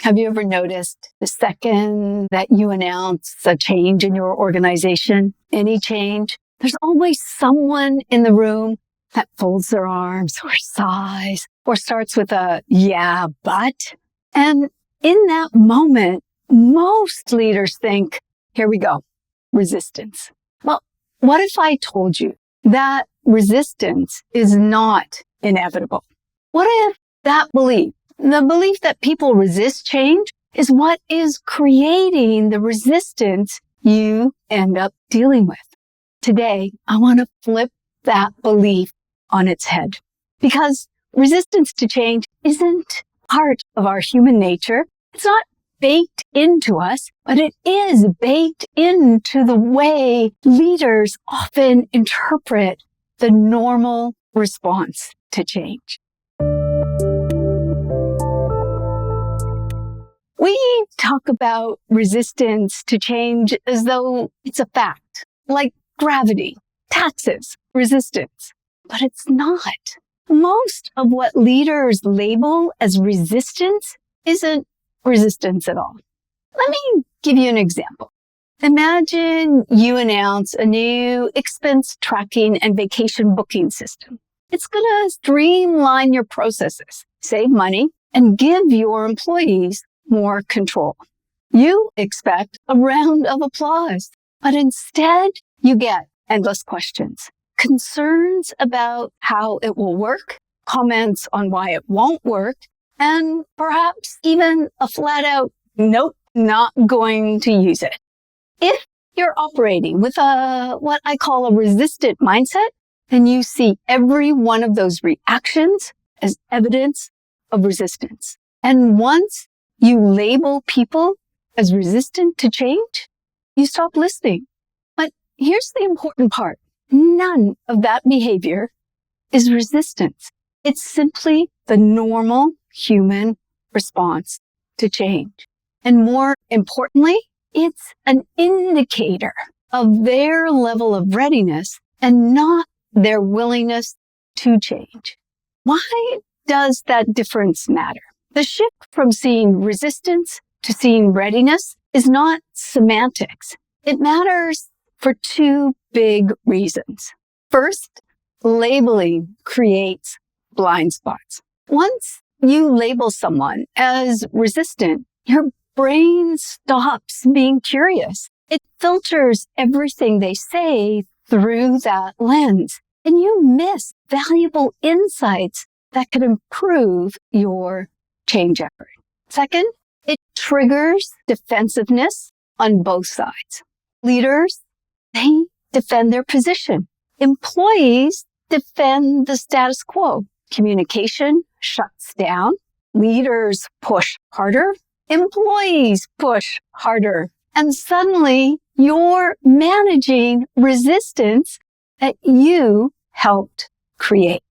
Have you ever noticed the second that you announce a change in your organization, any change, there's always someone in the room that folds their arms or sighs or starts with a, yeah, but. And in that moment, most leaders think, here we go, resistance. Well, what if I told you that resistance is not inevitable? What if that belief, the belief that people resist change, is what is creating the resistance you end up dealing with? Today, I want to flip that belief on its head, because resistance to change isn't part of our human nature. It's not baked into us, but it is baked into the way leaders often interpret the normal response to change. We talk about resistance to change as though it's a fact, like gravity, taxes, resistance. But it's not. Most of what leaders label as resistance isn't resistance at all. Let me give you an example. Imagine you announce a new expense tracking and vacation booking system. It's going to streamline your processes, save money, and give your employees more control. You expect a round of applause, but instead you get endless questions, concerns about how it will work, comments on why it won't work, and perhaps even a flat out, nope, not going to use it. If you're operating with what I call a resistant mindset, then you see every one of those reactions as evidence of resistance. And once you label people as resistant to change, you stop listening. But here's the important part. None of that behavior is resistance. It's simply the normal human response to change. And more importantly, it's an indicator of their level of readiness and not their willingness to change. Why does that difference matter? The shift from seeing resistance to seeing readiness is not semantics. It matters for two big reasons. First, labeling creates blind spots. Once you label someone as resistant, your brain stops being curious. It filters everything they say through that lens, and you miss valuable insights that can improve your change effort. Second, it triggers defensiveness on both sides. Leaders, they defend their position. Employees defend the status quo. Communication shuts down. Leaders push harder. Employees push harder. And suddenly you're managing resistance that you helped create.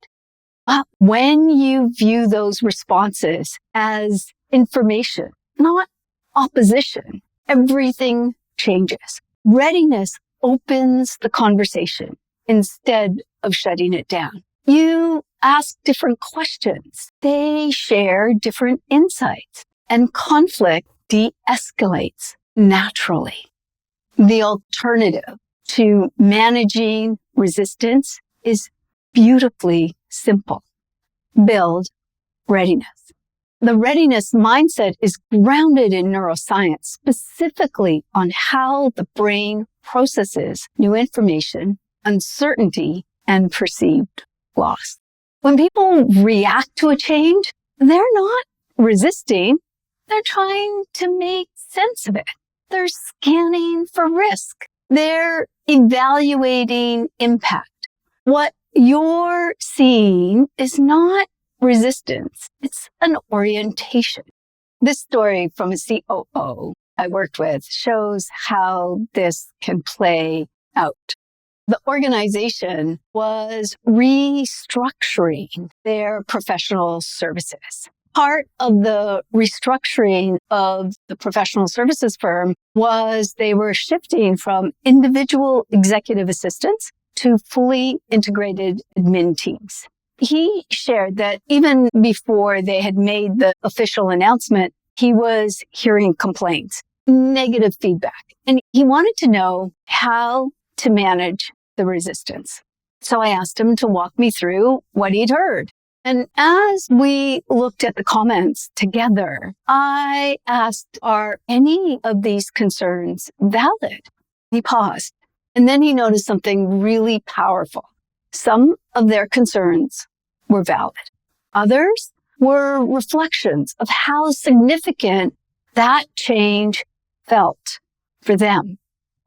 But when you view those responses as information, not opposition, everything changes. Readiness opens the conversation instead of shutting it down. You ask different questions. They share different insights, and conflict de-escalates naturally. The alternative to managing resistance is beautifully simple. Build readiness. The readiness mindset is grounded in neuroscience, specifically on how the brain processes new information, uncertainty, and perceived loss. When people react to a change, they're not resisting. They're trying to make sense of it. They're scanning for risk. They're evaluating impact. What you're seeing is not resistance. It's an orientation. This story from a COO I worked with shows how this can play out. The organization was restructuring their professional services. Part of the restructuring of the professional services firm was they were shifting from individual executive assistants to fully integrated admin teams. He shared that even before they had made the official announcement, he was hearing complaints, negative feedback, and he wanted to know how to manage the resistance. So I asked him to walk me through what he'd heard. And as we looked at the comments together, I asked, are any of these concerns valid? He paused, and then he noticed something really powerful. Some of their concerns were valid. Others were reflections of how significant that change felt for them.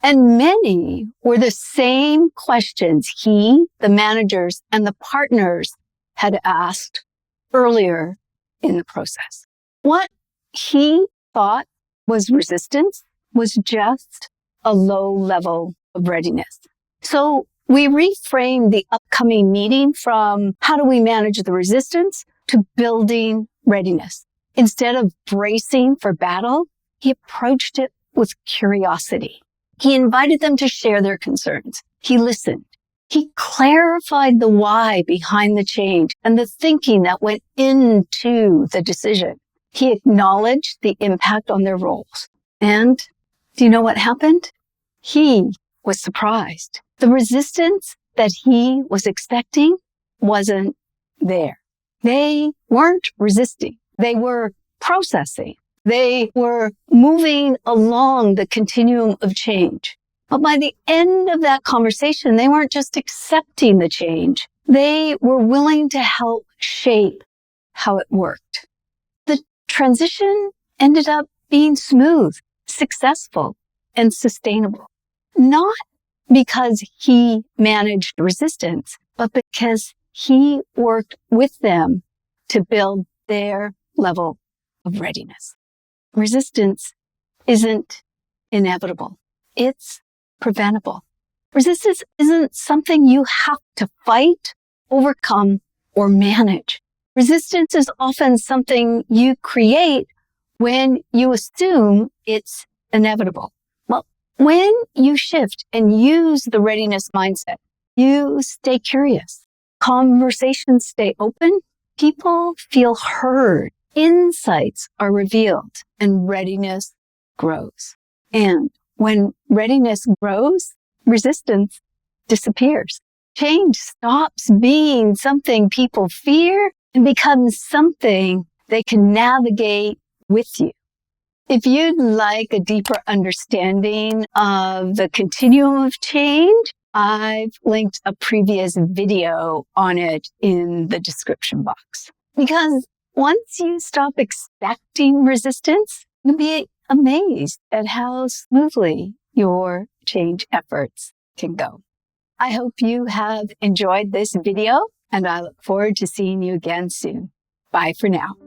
And many were the same questions he, the managers, and the partners had asked earlier in the process. What he thought was resistance was just a low level of readiness. So we reframed the upcoming meeting from how do we manage the resistance to building readiness. Instead of bracing for battle, he approached it with curiosity. He invited them to share their concerns. He listened. He clarified the why behind the change and the thinking that went into the decision. He acknowledged the impact on their roles. And do you know what happened? He was surprised. The resistance that he was expecting wasn't there. They weren't resisting. They were processing. They were moving along the continuum of change. But by the end of that conversation, they weren't just accepting the change. They were willing to help shape how it worked. The transition ended up being smooth, successful, and sustainable. Not because he managed resistance, but because he worked with them to build their level of readiness. Resistance isn't inevitable. It's preventable. Resistance isn't something you have to fight, overcome, or manage. Resistance is often something you create when you assume it's inevitable. Well, when you shift and use the readiness mindset, you stay curious. Conversations stay open. People feel heard. Insights are revealed and readiness grows. And when readiness grows, resistance disappears. Change stops being something people fear and becomes something they can navigate with you. If you'd like a deeper understanding of the continuum of change, I've linked a previous video on it in the description box. Because once you stop expecting resistance, you'll be amazed at how smoothly your change efforts can go. I hope you have enjoyed this video, and I look forward to seeing you again soon. Bye for now.